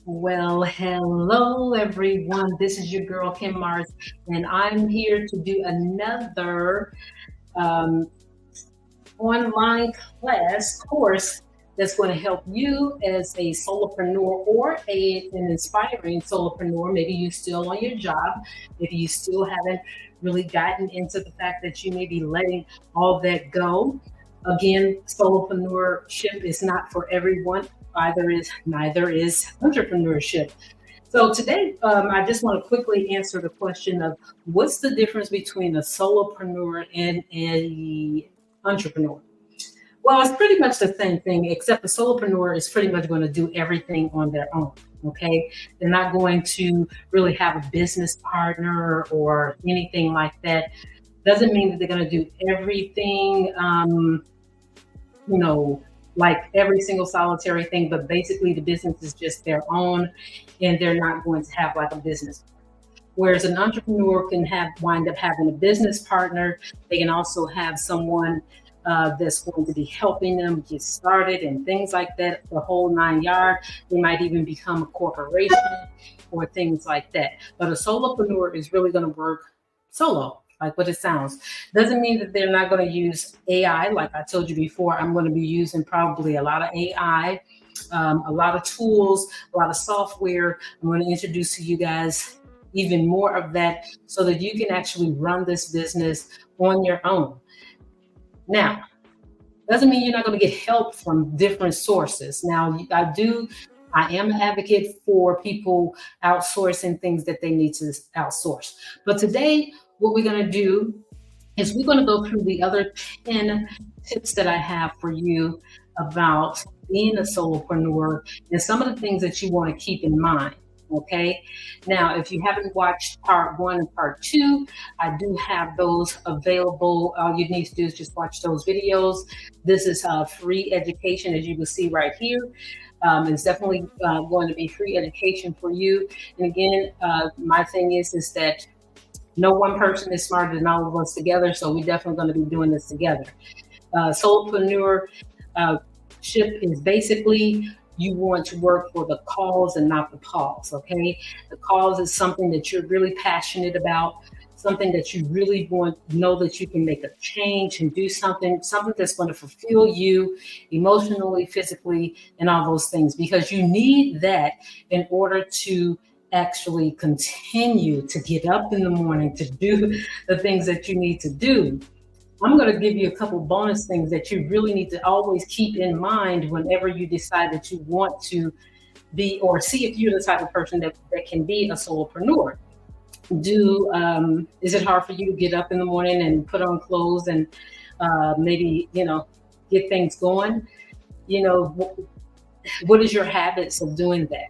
Well, hello everyone. This is your girl Kim Mars, and I'm here to do another um, online class course that's going to help you as a solopreneur or an inspiring solopreneur. Maybe you're still on your job, maybe you still haven't really gotten into the fact that you may be letting all that go. Again, solopreneurship is not for everyone. Neither is entrepreneurship. So today, I just want to quickly answer the question of what's the difference between a solopreneur and a entrepreneur. Well, it's pretty much the same thing, except the solopreneur is pretty much going to do everything on their own. Okay, they're not going to really have a business partner or anything like that. Doesn't mean that they're going to do everything. You know, like every single solitary thing, but basically the business is just their own and they're not going to have like a business. Whereas an entrepreneur can wind up having a business partner. They can also have someone that's going to be helping them get started and things like that, the whole 9 yard. They might even become a corporation or things like that. But a solopreneur is really going to work solo, like what it sounds. Doesn't mean that they're not going to use AI. Like I told you before, I'm going to be using probably a lot of AI, a lot of tools, a lot of software. I'm going to introduce to you guys even more of that so that you can actually run this business on your own. Now, doesn't mean you're not going to get help from different sources. Now, I am an advocate for people outsourcing things that they need to outsource. But today, what we're going to do is we're going to go through the other 10 tips that I have for you about being a solopreneur and some of the things that you want to keep in mind. Okay. Now, if you haven't watched part 1 and part 2, I do have those available. All you need to do is just watch those videos. This is free education, as you can see right here. It's definitely going to be free education for you. And again, my thing is that no one person is smarter than all of us together. So we're definitely going to be doing this together. Solopreneur ship is basically you want to work for the cause and not the cause, okay? The cause is something that you're really passionate about, something that you really want to know that you can make a change and do something that's going to fulfill you emotionally, physically, and all those things, because you need that in order to actually continue to get up in the morning to do the things that you need to do. I'm going to give you a couple bonus things that you really need to always keep in mind whenever you decide that you want to be, or see if you're the type of person that can be a solopreneur. Is it hard for you to get up in the morning and put on clothes and maybe, get things going? What is your habits of doing that?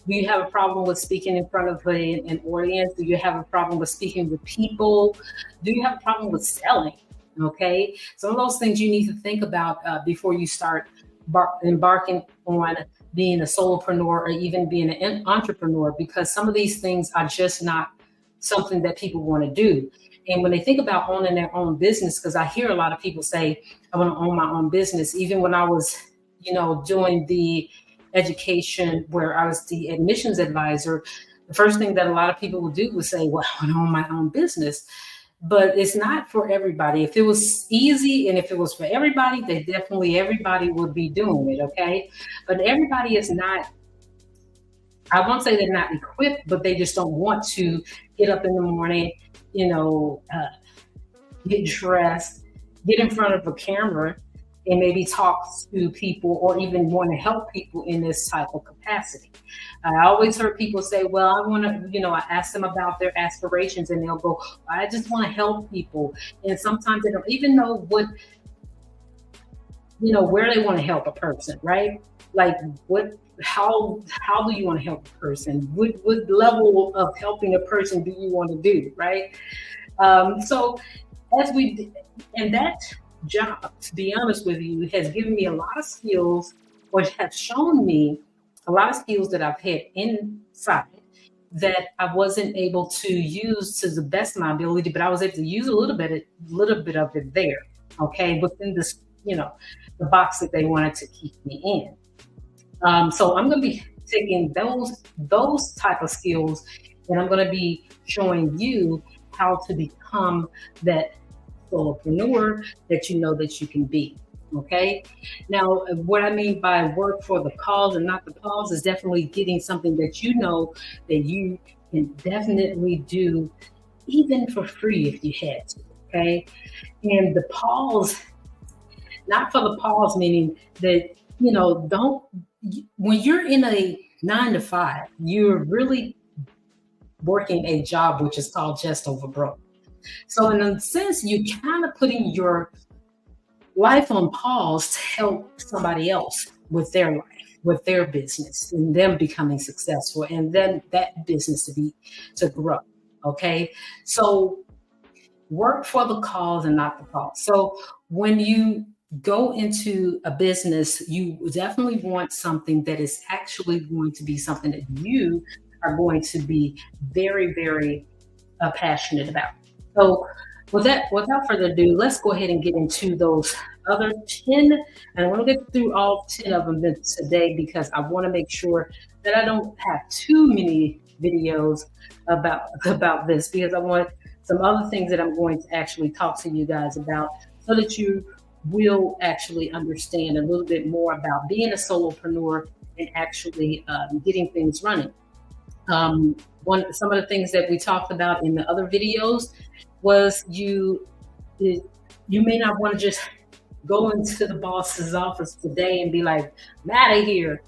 Do you have a problem with speaking in front of an audience? Do you have a problem with speaking with people? Do you have a problem with selling? Okay. Some of those things you need to think about before you start embarking on being a solopreneur or even being an entrepreneur, because some of these things are just not something that people want to do. And when they think about owning their own business, because I hear a lot of people say, I want to own my own business. Even when I was, doing the education where I was the admissions advisor, the first thing that a lot of people would do was say, well, I want to own my own business. But it's not for everybody. If it was easy and if it was for everybody, then definitely everybody would be doing it, okay? But everybody is not, I won't say they're not equipped, but they just don't want to get up in the morning, get dressed, get in front of a camera and maybe talk to people or even want to help people in this type of capacity. I always heard people say, well, I want to, I ask them about their aspirations and they'll go, I just want to help people. And sometimes they don't even know where they want to help a person, right? Like how do you want to help a person? What level of helping a person do you want to do, right? So and that job, to be honest with you, has given me a lot of skills, or has shown me a lot of skills that I've had inside that I wasn't able to use to the best of my ability, but I was able to use a little bit of it there, okay, within this, the box that they wanted to keep me in. So I'm going to be taking those type of skills, and I'm going to be showing you how to become that solopreneur that you know that you can be. Okay. Now, what I mean by work for the cause and not the cause is definitely getting something that you know that you can definitely do even for free if you had to. Okay. And the pause, not for the pause, meaning that, don't, when you're in a 9 to 5, you're really working a job which is called just over broke. So, in a sense, you kind of putting your life on pause to help somebody else with their life, with their business, and them becoming successful, and then that business to grow. Okay, so work for the cause and not the cause. So when you go into a business, you definitely want something that is actually going to be something that you are going to be very, very passionate about. So, with that, without further ado, let's go ahead and get into those other 10. And I want to get through all 10 of them today because I want to make sure that I don't have too many videos about this, because I want some other things that I'm going to actually talk to you guys about so that you will actually understand a little bit more about being a solopreneur and actually getting things running. Some of the things that we talked about in the other videos was you may not want to just go into the boss's office today and be like, I'm out of here,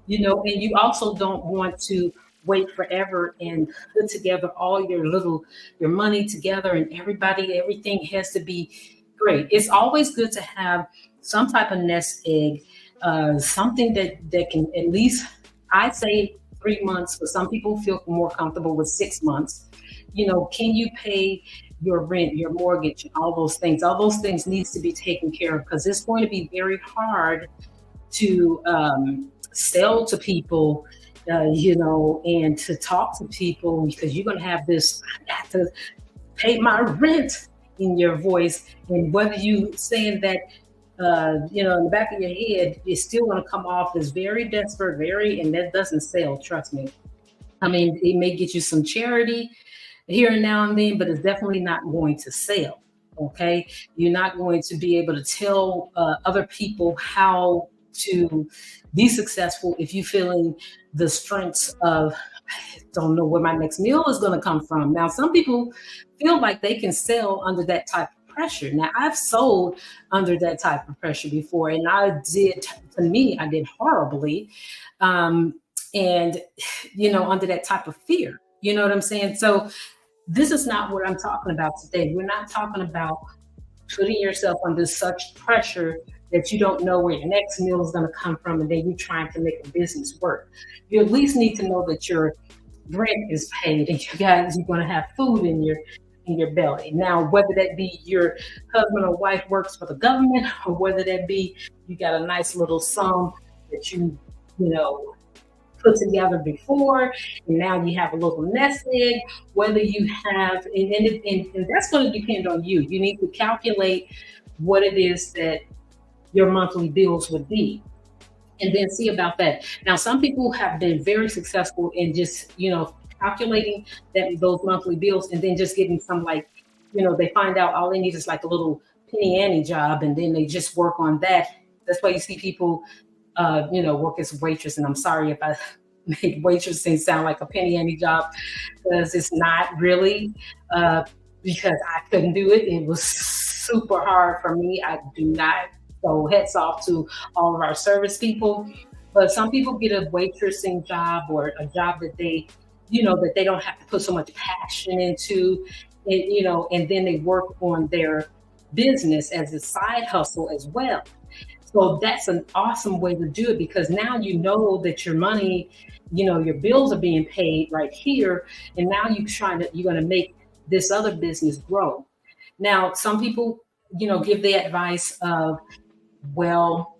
and you also don't want to wait forever and put together all your money together and everything has to be great. It's always good to have some type of nest egg, something that can at least, I say 3 months, but some people feel more comfortable with 6 months. Can you pay your rent, your mortgage, and all those things? All those things needs to be taken care of because it's going to be very hard to sell to people, and to talk to people because you're going to have this, I got to pay my rent in your voice. And whether you saying that, in the back of your head, it's still going to come off as very desperate, and that doesn't sell, trust me. I mean, it may get you some charity here and now and then, but it's definitely not going to sell. Okay. You're not going to be able to tell other people how to be successful if you're feeling the strengths of, I don't know where my next meal is going to come from. Now, some people feel like they can sell under that type of pressure. Now, I've sold under that type of pressure before, and I did horribly. And, under that type of fear, you know what I'm saying? So this is not what I'm talking about today. We're not talking about putting yourself under such pressure that you don't know where your next meal is going to come from, and then you're trying to make a business work. You at least need to know that your rent is paid and you're going to have food in your belly. Now, whether that be your husband or wife works for the government, or whether that be you got a nice little sum that you put together before, and now you have a little nest egg, whether you have, and that's going to depend on you. You need to calculate what it is that your monthly bills would be, and then see about that. Now, some people have been very successful in just, calculating those monthly bills, and then just getting some, like, they find out all they need is like a little penny ante job, and then they just work on that. That's why you see people work as a waitress. And I'm sorry if I make waitressing sound like a penny ante job, because it's not really, because I couldn't do it. It was super hard for me. I do not. So hats off to all of our service people. But some people get a waitressing job, or a job that they, that they don't have to put so much passion into, and then they work on their business as a side hustle as well. So that's an awesome way to do it, because now you know that your money, your bills are being paid right here, and now you're going to make this other business grow. Now, some people, give the advice of, well,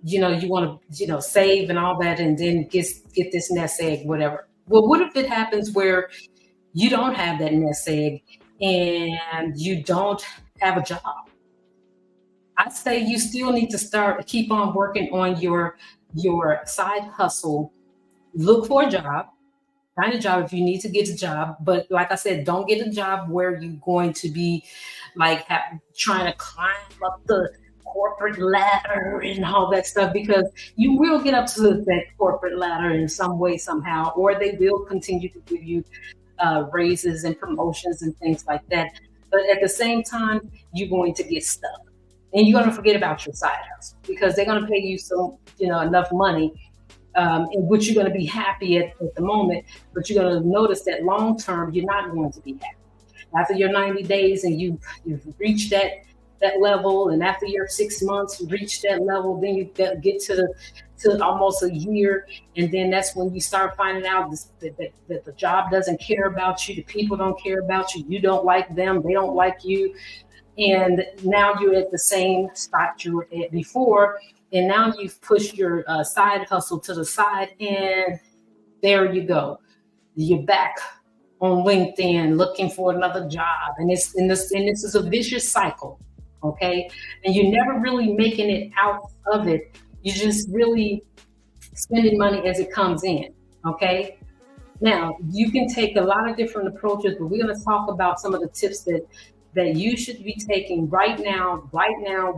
you want to, save and all that, and then get this nest egg, whatever. Well, what if it happens where you don't have that nest egg and you don't have a job? I say you still need to keep on working on your your side hustle, look for a job, find a job if you need to get a job. But like I said, don't get a job where you're going to be like trying to climb up the corporate ladder and all that stuff, because you will get up to that corporate ladder in some way, somehow, or they will continue to give you raises and promotions and things like that. But at the same time, you're going to get stuck. And you're going to forget about your side hustle because they're going to pay you enough money in which you're going to be happy at the moment, but you're going to notice that long term you're not going to be happy. After your 90 days and you've reached that level, and after your 6 months you reach that level, then you get to almost a year, and then that's when you start finding out that the job doesn't care about you, the people don't care about you, you don't like them, they don't like you, and now you're at the same spot you were at before, and now you've pushed your side hustle to the side, and there you go. You're back on LinkedIn looking for another job, and this is a vicious cycle, okay? And you're never really making it out of it. You're just really spending money as it comes in, okay? Now, you can take a lot of different approaches, but we're going to talk about some of the tips that you should be taking right now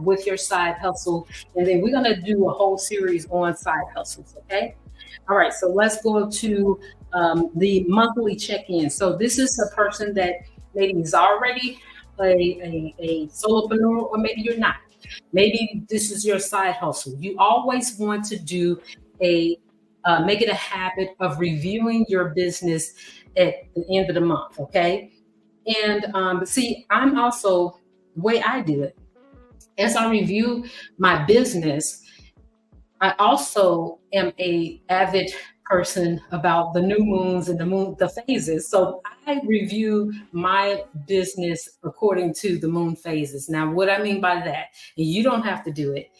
with your side hustle. And then we're going to do a whole series on side hustles, okay? All right, so let's go to the monthly check-in. So this is a person that maybe is already a solopreneur, or maybe you're not. Maybe this is your side hustle. You always want to do make it a habit of reviewing your business at the end of the month, okay? And see, I'm also, the way I do it, as I review my business, I also am a avid person about the new moons and the phases. So I review my business according to the moon phases. Now, what I mean by that, and you don't have to do it,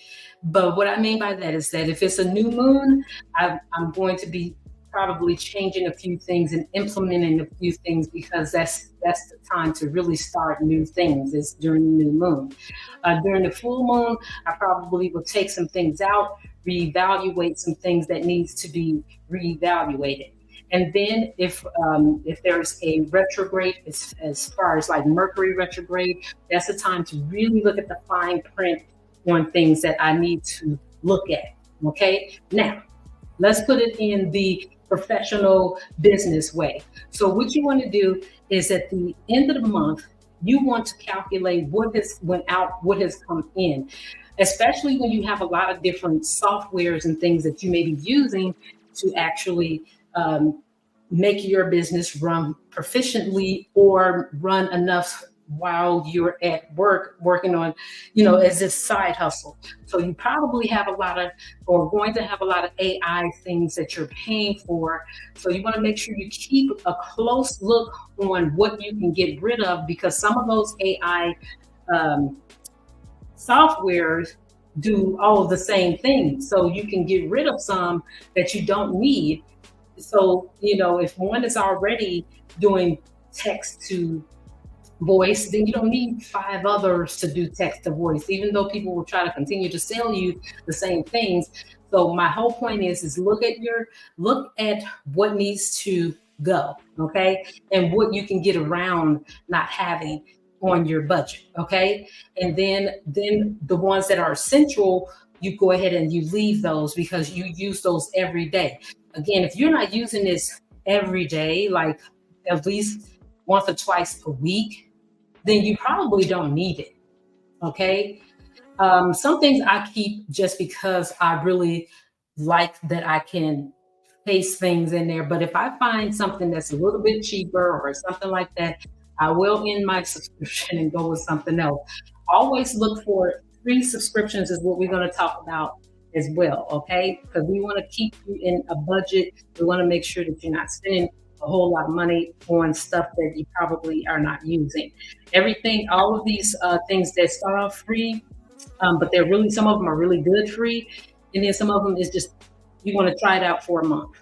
but what I mean by that is that if it's a new moon, I'm going to be probably changing a few things and implementing a few things, because that's the time to really start new things, is during the new moon. During the full moon, I probably will take some things out, reevaluate some things that needs to be reevaluated. And then if there's a retrograde, as far as like Mercury retrograde, that's the time to really look at the fine print on things that I need to look at. Okay, now let's put it in the professional business way. So what you want to do is at the end of the month, you want to calculate what has went out, what has come in, especially when you have a lot of different softwares and things that you may be using to actually make your business run proficiently or run enough while you're at work working on, as this side hustle. So you probably have a lot of, or going to have a lot of AI things that you're paying for. So you want to make sure you keep a close look on what you can get rid of, because some of those AI softwares do all of the same thing. So you can get rid of some that you don't need. So, if one is already doing text to voice, then you don't need 5 others to do text to voice, even though people will try to continue to sell you the same things. So my whole point is look at what needs to go, okay? And what you can get around not having on your budget, okay? And then the ones that are essential, you go ahead and you leave those because you use those every day. Again, if you're not using this every day, like at least once or twice a week, then you probably don't need it, okay? Some things I keep just because I really like that I can paste things in there. But if I find something that's a little bit cheaper or something like that, I will end my subscription and go with something else. Always look for free subscriptions is what we're going to talk about as well, okay? Because we want to keep you in a budget. We want to make sure that you're not spending a whole lot of money on stuff that you probably are not using. All of these things that start off free, but some of them are really good free. And then some of them is just, you want to try it out for a month.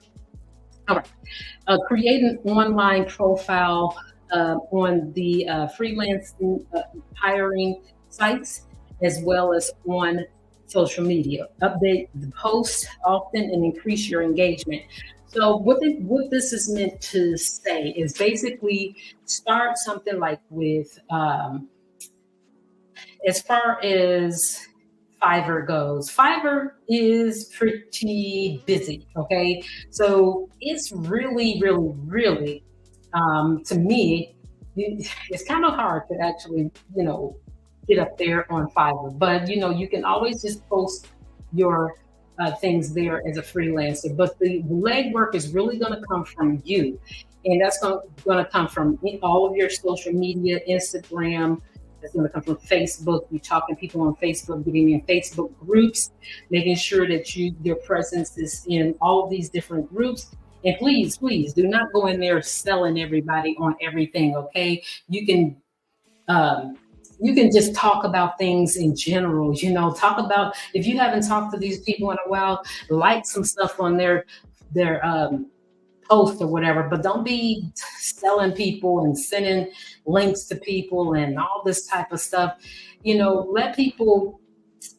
All right. Create an online profile on the freelance hiring sites, as well as on social media. Update the posts often and increase your engagement. So what this is meant to say is basically start something like with as far as Fiverr goes, Fiverr is pretty busy. Okay. So it's really, really, really, to me, it's kind of hard to actually, get up there on Fiverr. But, you can always just post your things there as a freelancer. But the legwork is really going to come from you. And that's going to come from all of your social media, Instagram, it's going to come from Facebook. You're talking to people on Facebook, getting in Facebook groups, making sure that your presence is in all of these different groups. And please, please do not go in there selling everybody on everything. Okay, um, you can just talk about things in general. Talk about if you haven't talked to these people in a while, like some stuff on their post or whatever, but don't be selling people and sending links to people and all this type of stuff. Let people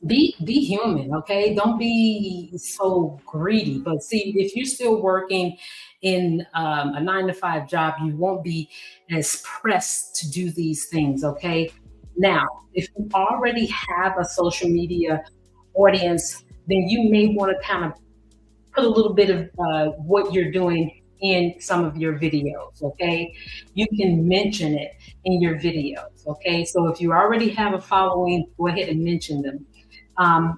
be human, okay? Don't be so greedy. But see, if you're still working in a 9 to 5 job, you won't be as pressed to do these things, okay? Now, if you already have a social media audience, then you may want to kind of put a little bit of what you're doing in some of your videos, okay? You can mention it in your videos, okay? So if you already have a following, go ahead and mention them.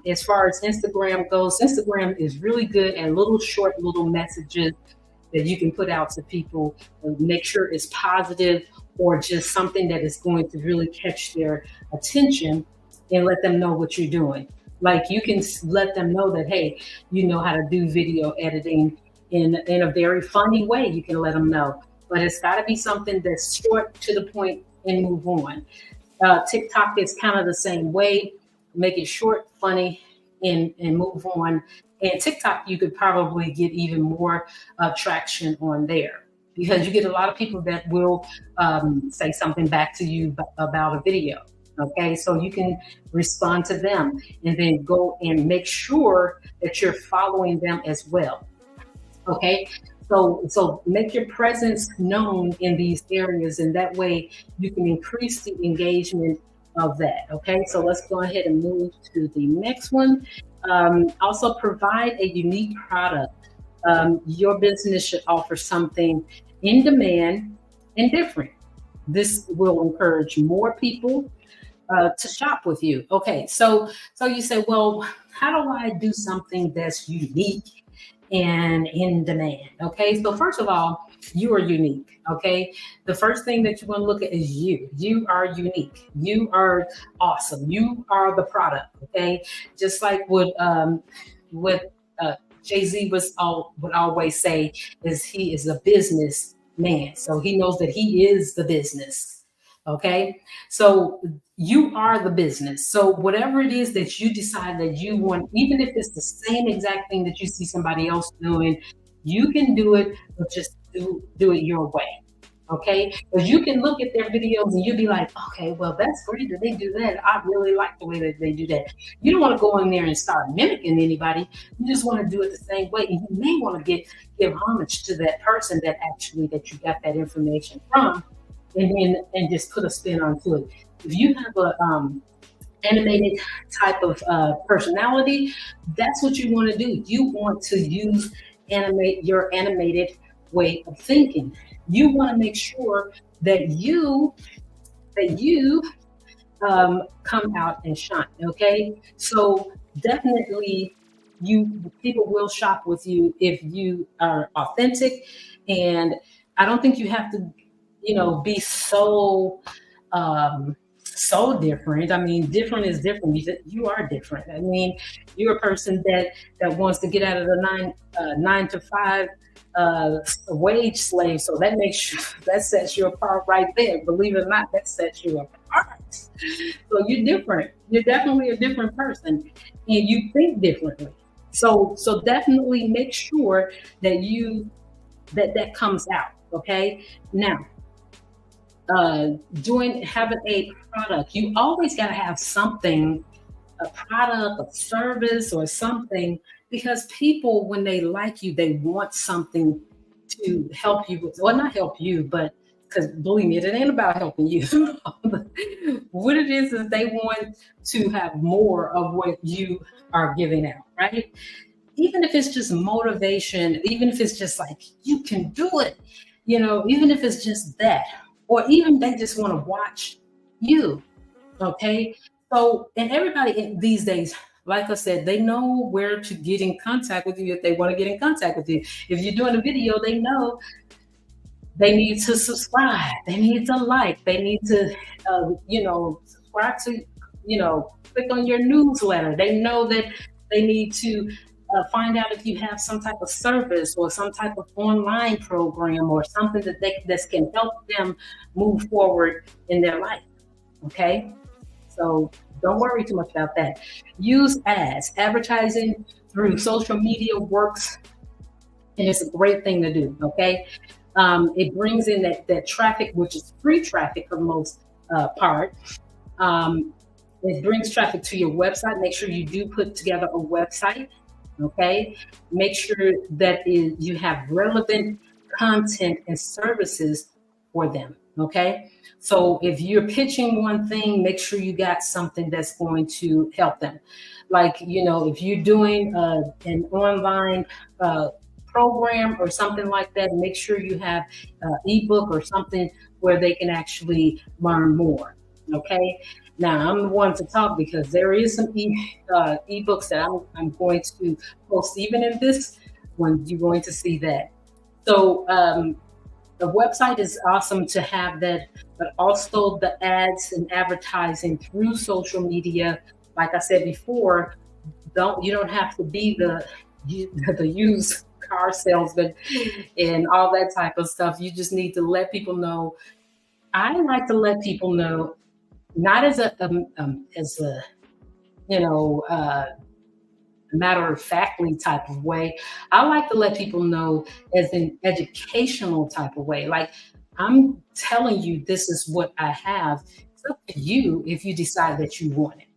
As far as Instagram goes, Instagram is really good at little messages that you can put out to people. Make sure it's positive or just something that is going to really catch their attention and let them know what you're doing. Like you can let them know that, hey, you know how to do video editing in a very funny way. You can let them know, but it's got to be something that's short, to the point, and move on. TikTok is kind of the same way. Make it short, funny, and move on. And TikTok, you could probably get even more traction on there because you get a lot of people that will say something back to you about a video. Okay, so you can respond to them and then go and make sure that you're following them as well. Okay, so make your presence known in these areas, and that way you can increase the engagement of that. Okay, so let's go ahead and move to the next one. Also, provide a unique product. Your business should offer something in demand and different. This will encourage more people to shop with you. Okay, so you say, well, how do I do something that's unique and in demand? Okay, so first of all, you are unique. Okay, the first thing that you want to look at is you. You are unique. You are awesome. You are the product. Okay, just like what Jay-Z would always say is he is a business man, so he knows that he is the business. Okay, so you are the business. So whatever it is that you decide that you want, even if it's the same exact thing that you see somebody else doing, you can do it, but just do it your way. Okay, because you can look at their videos and you'll be like, okay, well, that's great that they do that. I really like the way that they do that. You don't want to go in there and start mimicking anybody. You just want to do it the same way. And you may want to give homage to that person that you got that information from, and just put a spin onto it. If you have a animated type of personality, that's what you want to do. You want to animate your animated way of thinking. You want to make sure that you come out and shine. Okay, so definitely people will shop with you if you are authentic, and I don't think you have to be so different. I mean, different is different. You are different. I mean, you're a person that wants to get out of the 9 to 5 wage slave. So that sets you apart right there. Believe it or not, that sets you apart. So you're different. You're definitely a different person, and you think differently. So definitely make sure that that comes out. Okay, now having a product, you always got to have something a product, a service, or something, because people, when they like you, they want something to help you with, well, not help you, but because believe me, it ain't about helping you. What it is they want to have more of what you are giving out, right? Even if it's just motivation, even if it's just like, you can do it, even if it's just that, or even they just want to watch you. Okay. So, and everybody these days, like I said, they know where to get in contact with you if they want to get in contact with you. If you're doing a video, they know they need to subscribe, they need to like, they need to, subscribe to, click on your newsletter. They know that they need to find out if you have some type of service or some type of online program or something that can help them move forward in their life. Okay. So don't worry too much about that. Use ads. Advertising through social media works, and it's a great thing to do. Okay. It brings in that traffic, which is free traffic for the most part. It brings traffic to your website. Make sure you do put together a website. Okay. Make sure that you have relevant content and services for them. Okay. So if you're pitching one thing, make sure you got something that's going to help them. Like, if you're doing an online program or something like that, make sure you have an ebook or something where they can actually learn more. Okay. Now I'm the one to talk because there is some ebooks that I'm going to post. Even in this one, you're going to see that. So the website is awesome to have that, but also the ads and advertising through social media. Like I said before, you don't have to be the used car salesman and all that type of stuff. You just need to let people know. I like to let people know, not as a matter of factly type of way. I like to let people know as an educational type of way. Like, I'm telling you, this is what I have. It's up to you if you decide that you want it.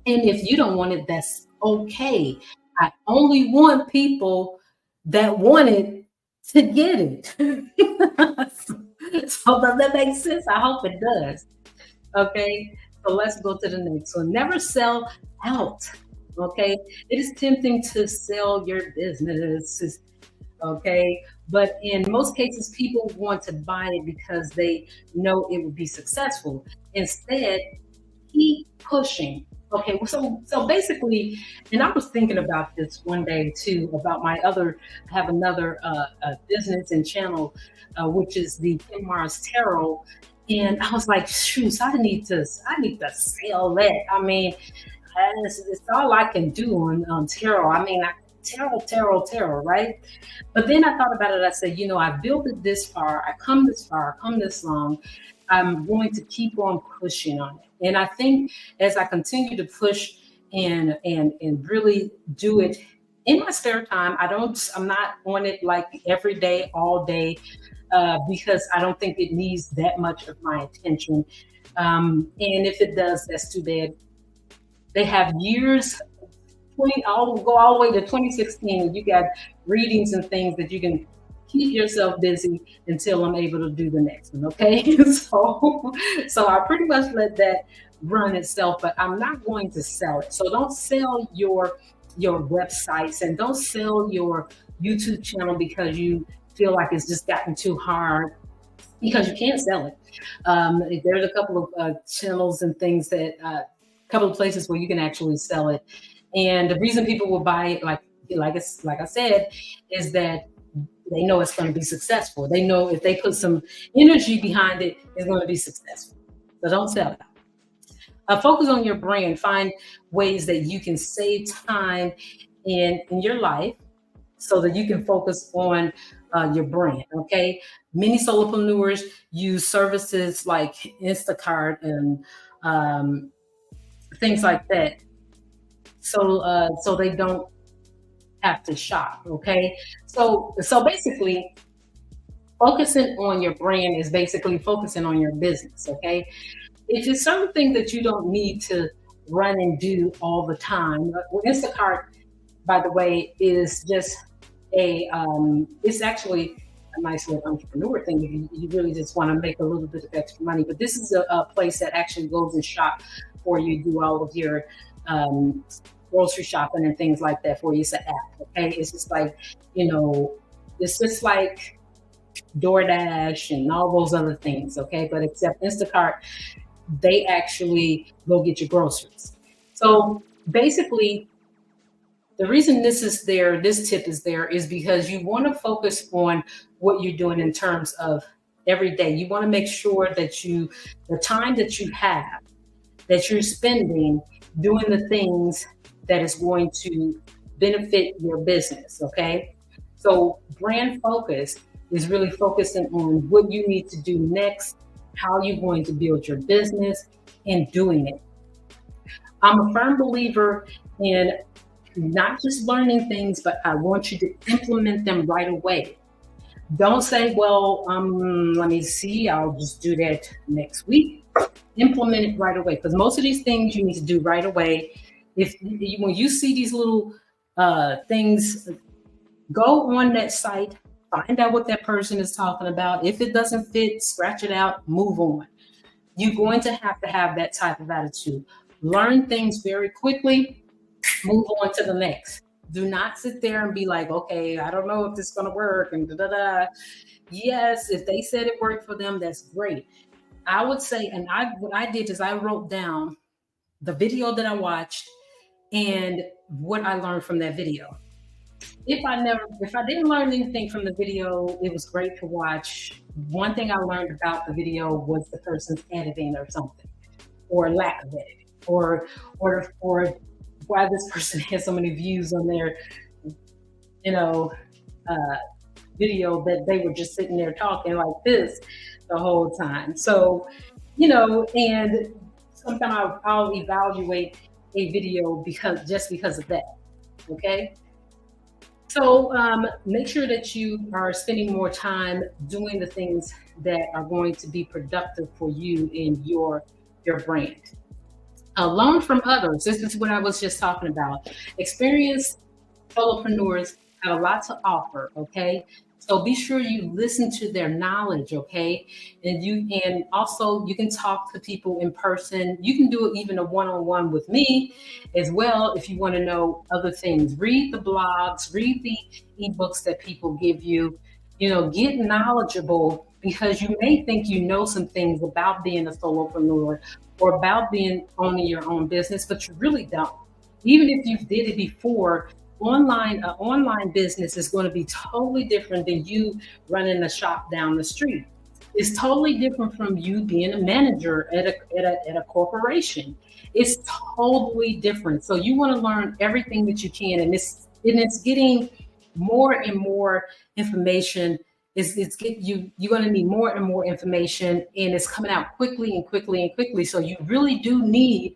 And if you don't want it, that's okay. I only want people that want it to get it. So does that make sense? I hope it does. Okay. So let's go to the next one. Never sell out. Okay. It is tempting to sell your business. Okay. But in most cases, people want to buy it because they know it would be successful. Instead, keep pushing. Okay, so basically, and I was thinking about this one day too, about I have another business and channel, which is the Kim Mars Tarot, and I was like, shoot, I need to sell that. I mean, it's all I can do on tarot. I mean, tarot, right? But then I thought about it. I said, I've built it this far. I come this far. I come this long. I'm going to keep on pushing on it. And I think as I continue to push and really do it in my spare time, I'm not on it like every day, all day, because I don't think it needs that much of my attention. And if it does, that's too bad. They have years, go all the way to 2016, and you got readings and things that you can keep yourself busy until I'm able to do the next one. Okay. So I pretty much let that run itself, but I'm not going to sell it. So don't sell your websites and don't sell your YouTube channel because you feel like it's just gotten too hard, because you can't sell it. There's a couple of channels and things that a couple of places where you can actually sell it. And the reason people will buy it, like I said, is that they know it's going to be successful. They know if they put some energy behind it, it's going to be successful. So don't sell it. Focus on your brand. Find ways that you can save time in your life so that you can focus on your brand. Okay. Many solopreneurs use services like Instacart and things like that. So they don't have to shop. Okay. So basically, focusing on your brand is basically focusing on your business. Okay. If it's certain things that you don't need to run and do all the time. Well, Instacart, by the way, is just it's actually a nice little entrepreneur thing if you really just want to make a little bit of extra money. But this is a place that actually goes and shop for you, do all of your um, grocery shopping and things like that for you. It's an app, okay? It's just like, you know, it's just like DoorDash and all those other things, okay? But except Instacart, they actually go get your groceries. So basically, the reason this tip is there is because you want to focus on what you're doing in terms of every day. You want to make sure that the time that you have, that you're spending doing the things that is going to benefit your business, okay? So brand focus is really focusing on what you need to do next, how you're going to build your business, and doing it. I'm a firm believer in not just learning things, but I want you to implement them right away. Don't say, well, let me see, I'll just do that next week. Implement it right away, because most of these things you need to do right away. When you see these little things, go on that site, find out what that person is talking about. If it doesn't fit, scratch it out, move on. You're going to have that type of attitude. Learn things very quickly, move on to the next. Do not sit there and be like, okay, I don't know if this is going to work and da da da. Yes, if they said it worked for them, that's great. I would say, and what I did is I wrote down the video that I watched and what I learned from that video. If I didn't learn anything from the video, it was great to watch. One thing I learned about the video was the person's editing or something, or lack of editing, or why this person has so many views on their, you know, uh, video that they were just sitting there talking like this the whole time. So, and sometimes I'll evaluate a video because of that. Okay. So make sure that you are spending more time doing the things that are going to be productive for you in your brand. Learn from others. This is what I was just talking about. Experienced solopreneurs have a lot to offer. Okay, so be sure you listen to their knowledge. Okay, and also you can talk to people in person. You can do even a one-on-one with me as well if you want to know other things. Read the blogs, read the ebooks that people give you. Get knowledgeable, because you may think you know some things about being a solopreneur or about owning your own business, but you really don't. Even if you did it before, online business is going to be totally different than you running a shop down the street. It's totally different from you being a manager at a corporation. It's totally different. So you want to learn everything that you can, and it's getting more and more information. You're going to need more and more information, and it's coming out quickly and quickly and quickly. So you really do need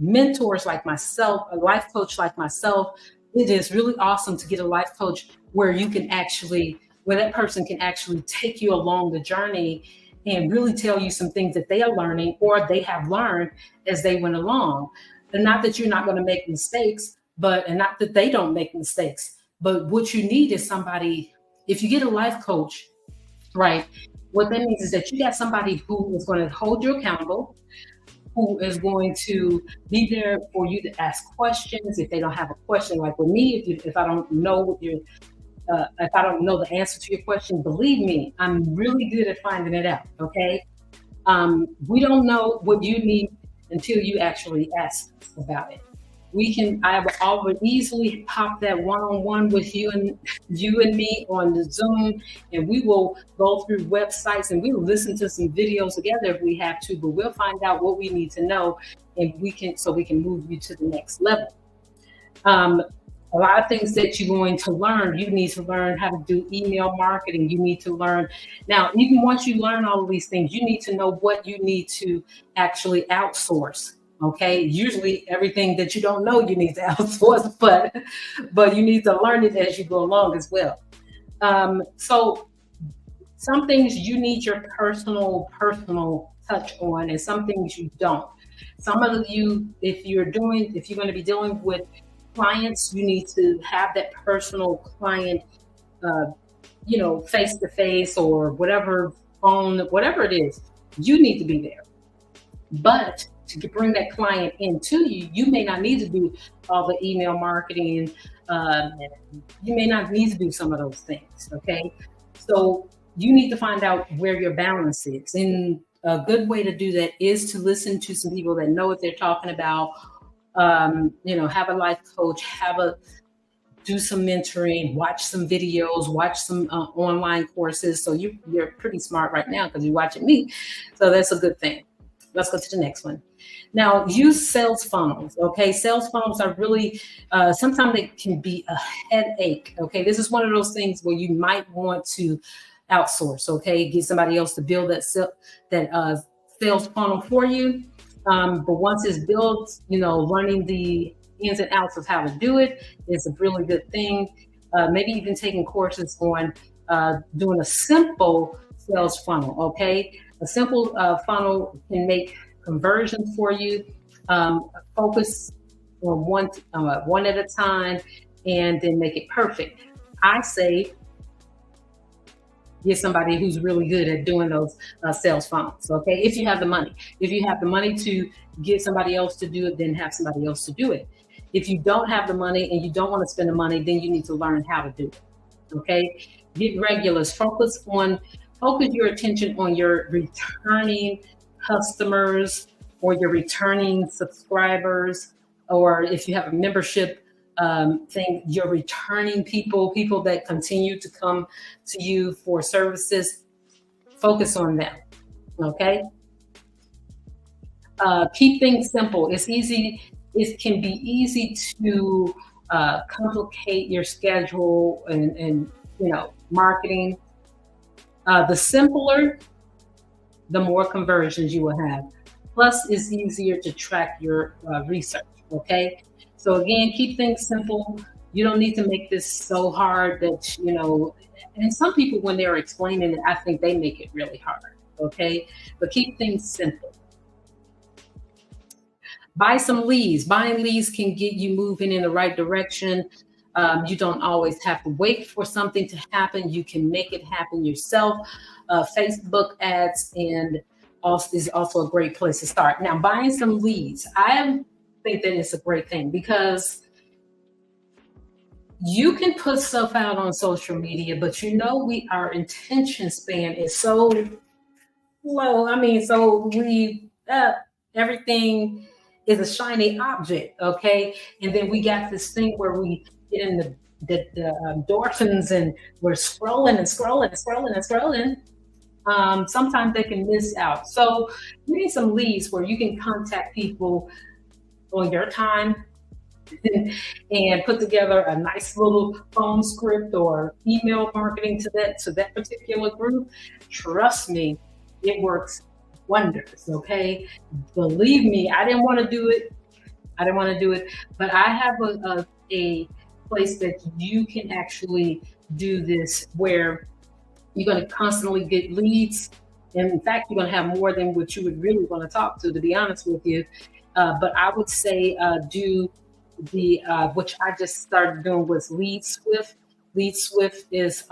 mentors like myself, a life coach like myself. It is really awesome to get a life coach where that person can actually take you along the journey and really tell you some things that they are learning or they have learned as they went along. And not that you're not going to make mistakes, and not that they don't make mistakes, but what you need is somebody. If you get a life coach, right, what that means is that you got somebody who is going to hold you accountable, who is going to be there for you to ask questions. If they don't have a question, like with me, if I don't know if I don't know the answer to your question, believe me, I'm really good at finding it out. Okay, we don't know what you need until you actually ask about it. I will easily pop that one-on-one with you and me on the Zoom, and we will go through websites and we will listen to some videos together if we have to, but we'll find out what we need to know, and we can move you to the next level. A lot of things that you're going to learn, you need to learn how to do email marketing. You need to learn. Now, even once you learn all of these things, you need to know what you need to actually outsource. Okay, usually everything that you don't know you need to outsource, but you need to learn it as you go along as well. So some things you need your personal touch on, and some things you don't. Some of you, if you're going to be dealing with clients, you need to have that personal client, uh, face to face or whatever, phone, whatever it is, you need to be there. But to bring that client into you, you may not need to do all the email marketing. Uh, you may not need to do some of those things. Okay. So you need to find out where your balance is. And a good way to do that is to listen to some people that know what they're talking about. Have a life coach, do some mentoring, watch some videos, watch some online courses. So you're pretty smart right now because you're watching me. So that's a good thing. Let's go to the next one. Now, use sales funnels. Okay, sales funnels are really sometimes they can be a headache. Okay, this is one of those things where you might want to outsource. Okay, get somebody else to build that sales funnel for you. But once it's built, running the ins and outs of how to do it is a really good thing. Maybe even taking courses on doing a simple sales funnel. Okay, a simple funnel can make conversions for you. Focus on one at a time, and then make it perfect. I say get somebody who's really good at doing those sales funnels. Okay, if you have the money, to get somebody else to do it, then have somebody else to do it. If you don't have the money and you don't want to spend the money, then you need to learn how to do it. Okay, get regulars. Focus your attention on your returning customers or your returning subscribers, or if you have a membership thing, you're returning people that continue to come to you for services. Focus on them. Okay. Keep things simple. It can be easy to complicate your schedule and marketing. The simpler, the more conversions you will have. Plus, it's easier to track your research. Okay. So again, keep things simple. You don't need to make this so hard that, and some people, when they're explaining it, I think they make it really hard. Okay. But keep things simple. Buy some leads. Buying leads can get you moving in the right direction. You don't always have to wait for something to happen. You can make it happen yourself. Facebook ads is also a great place to start. Now, buying some leads. I think that it's a great thing because you can put stuff out on social media, but our attention span is so low. I mean, so everything is a shiny object, okay? And then we got this thing where we get in the endorphins and we're scrolling and scrolling and scrolling and scrolling. Sometimes they can miss out. So you need some leads where you can contact people on your time and put together a nice little phone script or email marketing to that particular group. Trust me, it works wonders. Okay, believe me, I didn't want to do it, but I have a place that you can actually do this where you're going to constantly get leads. And in fact, you're going to have more than what you would really want to talk to be honest with you. But I would say do the which I just started doing was Lead Swift. Lead Swift is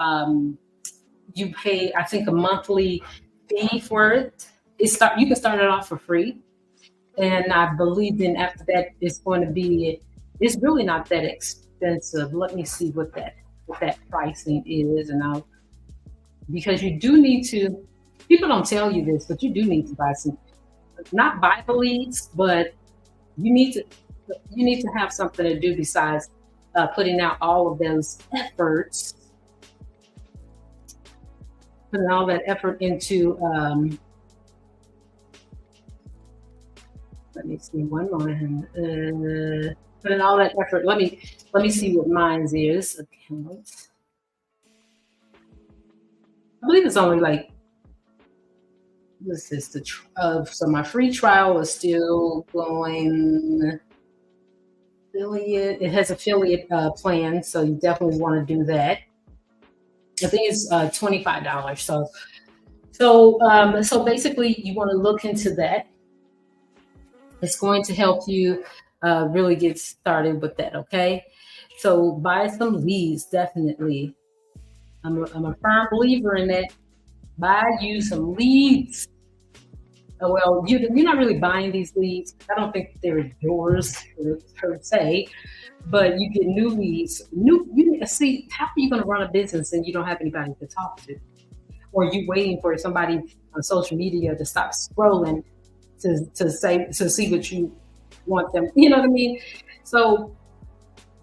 you pay, I think, a monthly fee for it. You can start it off for free, and I believe then after that it's really not that expensive. Let me see what that pricing is, and because you do need to. People don't tell you this, but you do need to not buy the leads, but you need to have something to do besides putting out all of those efforts, putting all that effort into. Let me see one more. Putting all that effort. Let me see what mine is. Account. I believe it's only like. This is so my free trial is still going. Affiliate. It has affiliate plan, so you definitely want to do that. I think it's $25. So basically, you want to look into that. It's going to help you really get started with that. Okay. So buy some leads, definitely. I'm a firm believer in that. Buy you some leads. Well, you're not really buying these leads. I don't think they're yours per se, but you get new leads. You see, how are you going to run a business and you don't have anybody to talk to? Or you waiting for somebody on social media to stop scrolling to see what you want them. You know what I mean? So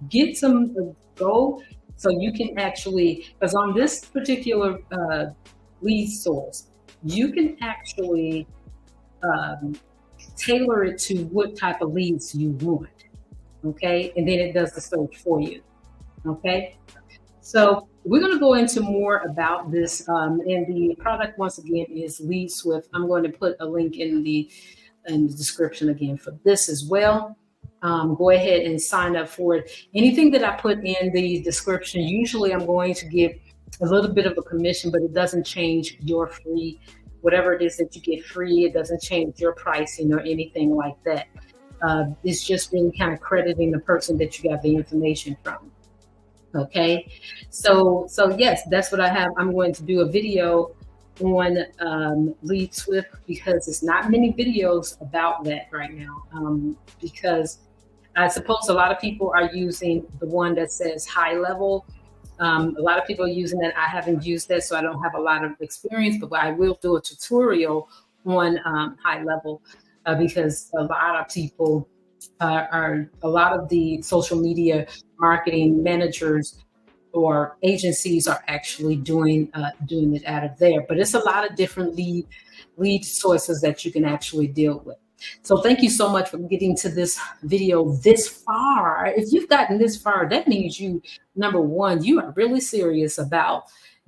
get some go so you can actually, because on this particular lead source, you can actually um, tailor it to what type of leads you want. Okay, and then it does the search for you. Okay, so we're going to go into more about this, and the product once again is Lead Swift. I'm going to put a link in the description again for this as well. Go ahead and sign up for it. Anything that I put in the description, usually I'm going to give a little bit of a commission, but it doesn't change your free, whatever it is that you get free. It doesn't change your pricing or anything like that. It's just really kind of crediting the person that you got the information from. Okay, so yes, that's what I have. I'm going to do a video on Lead Swift because there's not many videos about that right now. Because I suppose a lot of people are using the one that says high level. A lot of people are using that. I haven't used that, so I don't have a lot of experience, but I will do a tutorial on high level because a lot of people are a lot of the social media marketing managers or agencies are actually doing it out of there. But it's a lot of different lead sources that you can actually deal with. So thank you so much for getting to this video this far. If you've gotten this far, that means you, number one, you are really serious about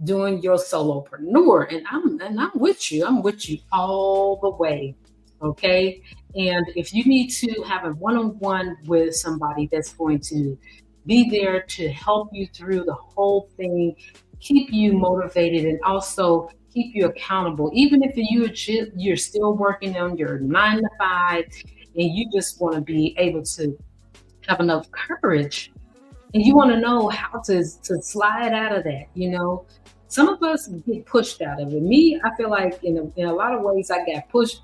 doing your solopreneur. And I'm with you. I'm with you all the way. Okay. And if you need to have a one-on-one with somebody that's going to be there to help you through the whole thing, keep you motivated, and also keep you accountable. Even if you're still working on your 9 to 5, and you just want to be able to have enough courage, and you want to know how to slide out of that. Some of us get pushed out of it. Me, I feel like in a lot of ways I got pushed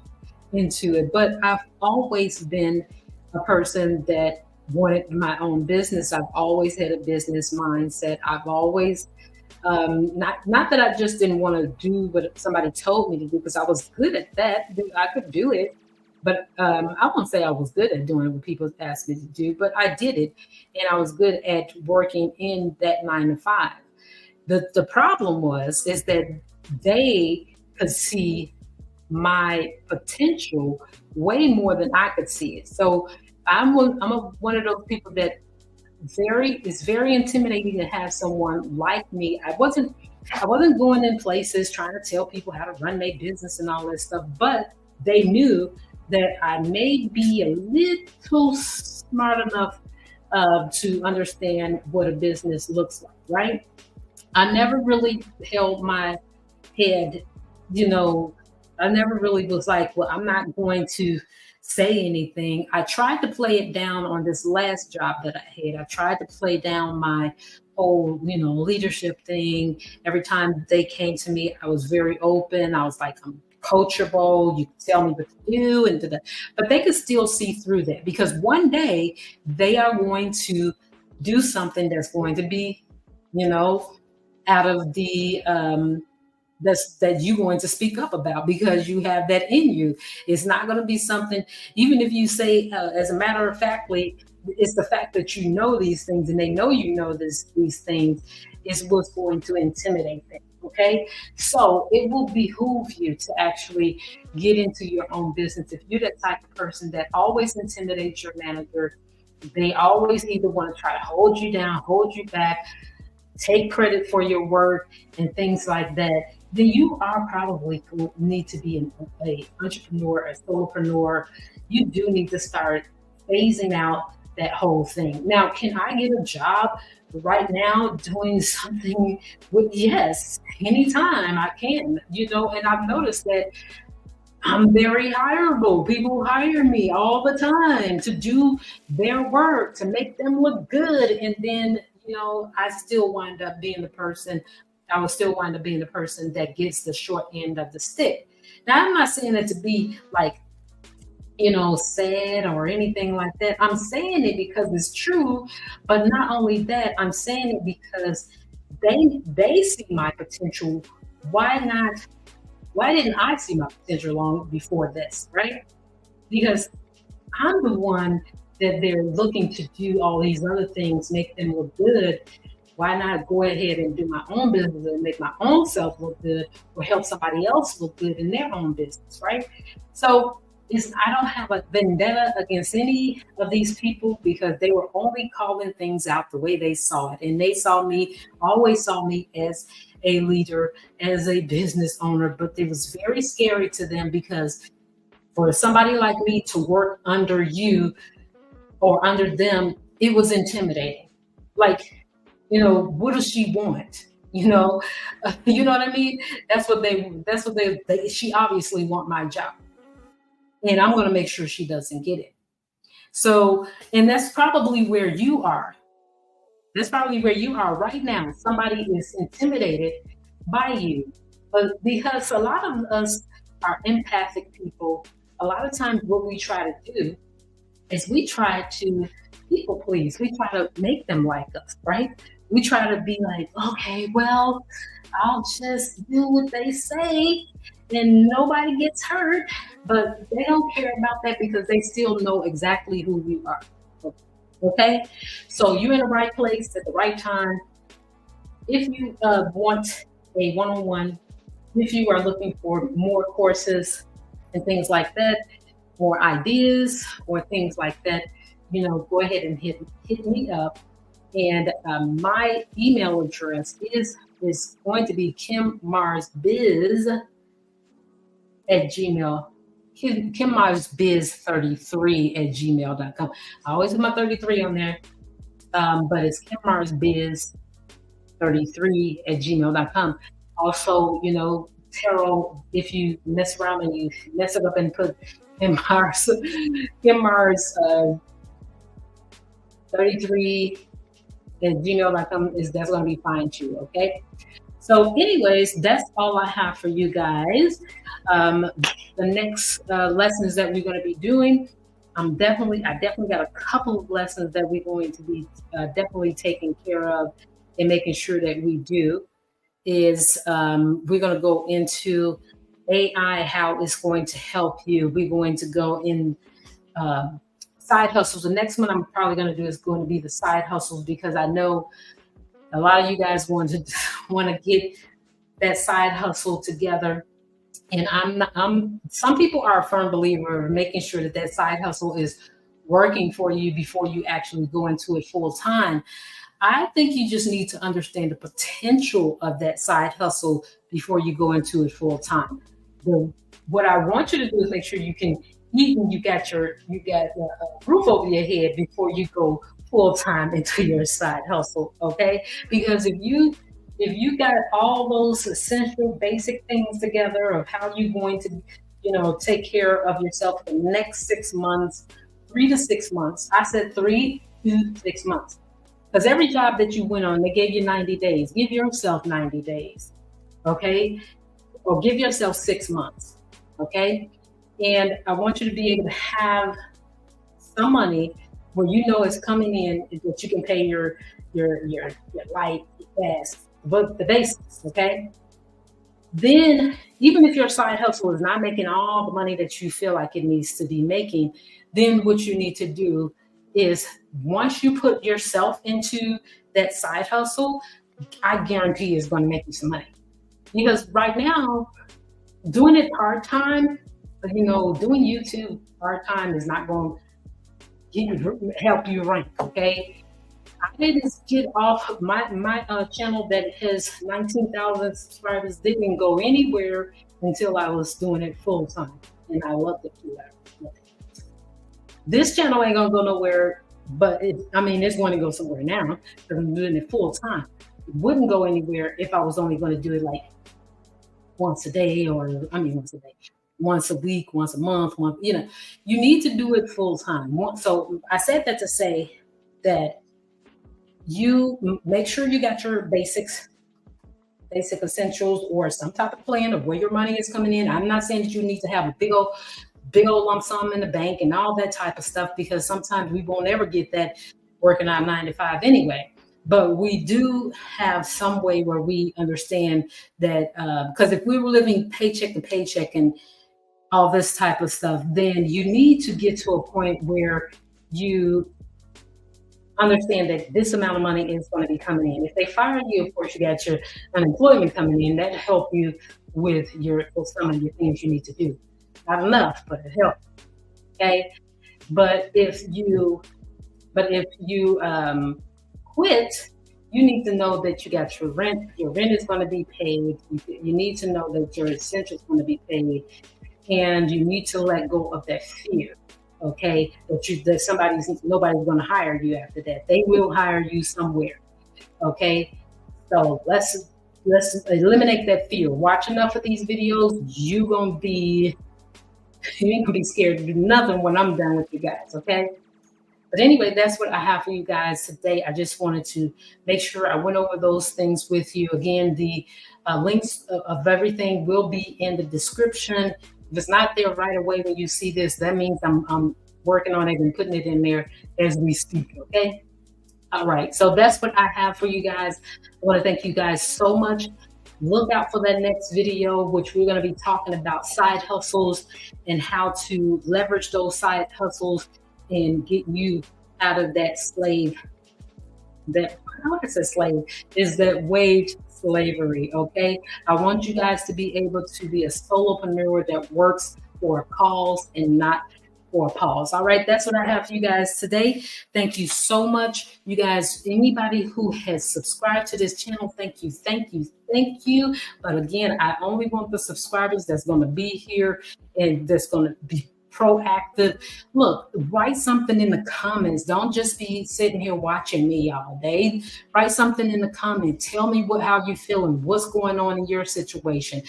into it, but I've always been a person that wanted my own business. I've always had a business mindset. I've always not that I just didn't want to do what somebody told me to do, because I was good at that. I could do it, but I won't say I was good at doing what people asked me to do, but I did it, and I was good at working in that 9 to 5. The problem is that they could see my potential way more than I could see it. So one of those people that it's very intimidating to have someone like me. I wasn't going in places trying to tell people how to run their business and all that stuff, but they knew that I may be a little smart enough to understand what a business looks like, right? I never really held my head, I never really was like, well, I'm not going to say anything. I tried to play it down on this last job that I had. I tried to play down my whole, leadership thing. Every time they came to me, I was very open. I was like, I'm coachable. You can tell me what to do but they could still see through that, because one day they are going to do something that's going to be, out of the that you're going to speak up about, because you have that in you. It's not going to be something, even if you say, as a matter of factly, it's the fact that you know these things and they know these things is what's going to intimidate them. Okay, so it will behoove you to actually get into your own business. If you're that type of person that always intimidates your manager, they always either want to try to hold you down, hold you back, take credit for your work and things like that, then you are probably need to be an entrepreneur, a solopreneur. You do need to start phasing out that whole thing. Now, can I get a job right now doing something yes, anytime I can, and I've noticed that I'm very hireable. People hire me all the time to do their work, to make them look good. And then, I still wind up being the person, I will still wind up being the person that gets the short end of the stick. Now, I'm not saying it to be like, sad or anything like that. I'm saying it because it's true. But not only that, I'm saying it because they see my potential. Why not? Why didn't I see my potential long before this, right? Because I'm the one that they're looking to do all these other things, make them look good. Why not go ahead and do my own business and make my own self look good, or help somebody else look good in their own business, right? So I don't have a vendetta against any of these people because they were only calling things out the way they saw it. And they always saw me as a leader, as a business owner, but it was very scary to them because for somebody like me to work under you or under them, it was intimidating. Like, what does she want? You know what I mean? She obviously want my job. And I'm going to make sure she doesn't get it. So, and that's probably where you are. That's probably where you are right now. Somebody is intimidated by you. But because a lot of us are empathic people, a lot of times what we try to do is we try to people please. We try to make them like us, right? We try to be like, okay, well, I'll just do what they say and nobody gets hurt. But they don't care about that because they still know exactly who you are. Okay? So you're in the right place at the right time. If you want a one-on-one, if you are looking for more courses and things like that, or ideas or things like that, go ahead and hit me up. And my email address is going to be kimmarsbiz at gmail. kimmarsbiz33 at gmail.com. I always have my 33 on there, but it's kimmarsbiz33 at gmail.com. Also, Terrell, if you mess around and you mess it up and put Kimmars 33 at gmail.com, that's going to be fine too. Okay. So anyways, that's all I have for you guys. The next lessons that we're going to be doing, I definitely got a couple of lessons that we're going to be definitely taking care of and making sure that we do is we're going to go into AI, how it's going to help you. We're going to go in side hustles. The next one I'm probably going to do is going to be the side hustles because I know a lot of you guys want to get that side hustle together. And some people are a firm believer of making sure that side hustle is working for you before you actually go into it full time. I think you just need to understand the potential of that side hustle before you go into it full time. What I want you to do is make sure you can eat and you got a roof over your head before you go full time into your side hustle. Okay, because if you got all those essential basic things together of how you're going to, take care of yourself for the next 6 months, 3 to 6 months. I said 3 to 6 months. Because every job that you went on, they gave you 90 days. Give yourself 90 days, okay? Or give yourself 6 months, okay? And I want you to be able to have some money where it's coming in that you can pay your light, your gas, but the basics, okay? Then, even if your side hustle is not making all the money that you feel like it needs to be making, then what you need to do is once you put yourself into that side hustle, I guarantee it's going to make you some money. Because right now, doing it part-time, doing YouTube part-time is not going to help you rank, okay? I didn't get off my channel that has 19,000 subscribers, didn't go anywhere until I was doing it full-time. And I loved it too. This channel ain't gonna go nowhere, but it's going to go somewhere now because I'm doing it full time. It wouldn't go anywhere if I was only going to do it like once a day, once a week, once a month, you need to do it full time. So I said that to say that make sure you got your basic essentials or some type of plan of where your money is coming in. I'm not saying that you need to have a big old lump sum in the bank and all that type of stuff, because sometimes we won't ever get that working our 9 to 5 anyway. But we do have some way where we understand that, because if we were living paycheck to paycheck and all this type of stuff, then you need to get to a point where you understand that this amount of money is going to be coming in. If they fire you, of course, you got your unemployment coming in. That help you with some of your things you need to do. Not enough, but it helps. Okay, but if you quit, you need to know that you got your rent. Your rent is going to be paid. You need to know that your essentials going to be paid, and you need to let go of that fear. Okay, that nobody's going to hire you after that. They will hire you somewhere. Okay, so let's eliminate that fear. Watch enough of these videos. You ain't gonna be scared to do nothing when I'm done with you guys. Okay. But anyway, that's what I have for you guys today. I just wanted to make sure I went over those things with you. Again, the links of everything will be in the description. If it's not there right away when you see this, that means I'm working on it and putting it in there as we speak. Okay. All right. So that's what I have for you guys. I want to thank you guys so much. Look out for that next video, which we're going to be talking about side hustles and how to leverage those side hustles and get you out of that is that wage slavery. Okay. I want you guys to be able to be a solopreneur that works for a cause and not for a pause. All right. That's what I have for you guys today. Thank you so much. You guys, anybody who has subscribed to this channel, thank you. Thank you. Thank you. But again, I only want the subscribers that's going to be here and that's going to be proactive. Look, write something in the comments. Don't just be sitting here watching me all day. Write something in the comments. Tell me how you're feeling, what's going on in your situation.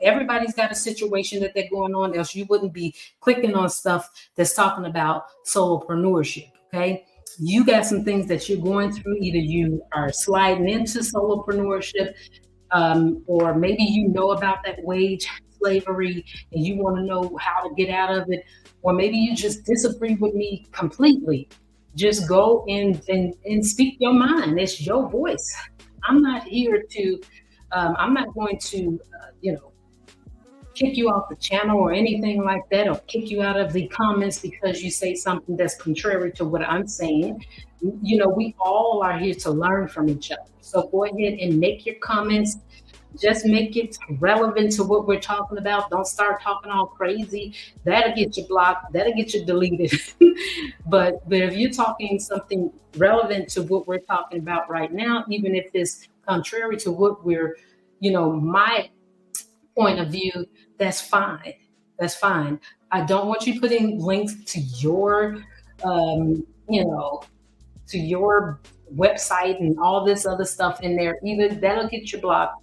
Everybody's got a situation that they're going on, else you wouldn't be clicking on stuff that's talking about solopreneurship. Okay. You got some things that you're going through. Either you are sliding into solopreneurship, or maybe you know about that wage slavery and you want to know how to get out of it, or maybe you just disagree with me completely. Just go and speak your mind. It's your voice. I'm not here to I'm not going to kick you off the channel or anything like that, or kick you out of the comments because you say something that's contrary to what I'm saying. We all are here to learn from each other. So go ahead and make your comments. Just make it relevant to what we're talking about. Don't start talking all crazy. That'll get you blocked. That'll get you deleted. but if you're talking something relevant to what we're talking about right now, even if it's contrary to what my point of view, that's fine. That's fine. I don't want you putting links to your, to your website and all this other stuff in there either. That'll get you blocked.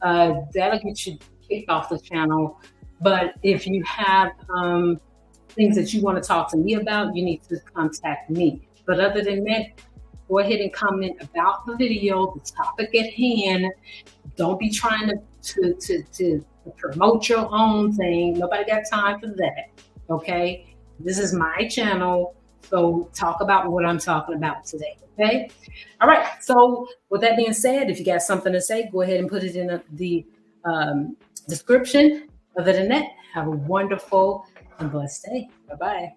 That'll get you kicked off the channel. But if you have things that you want to talk to me about, you need to contact me. But other than that, go ahead and comment about the video, the topic at hand. Don't be trying to promote your own thing. Nobody got time for that. Okay? This is my channel. So talk about what I'm talking about today. Okay. All right. So with that being said, if you got something to say, go ahead and put it in the description. Other than that, have a wonderful and blessed day. Bye-bye.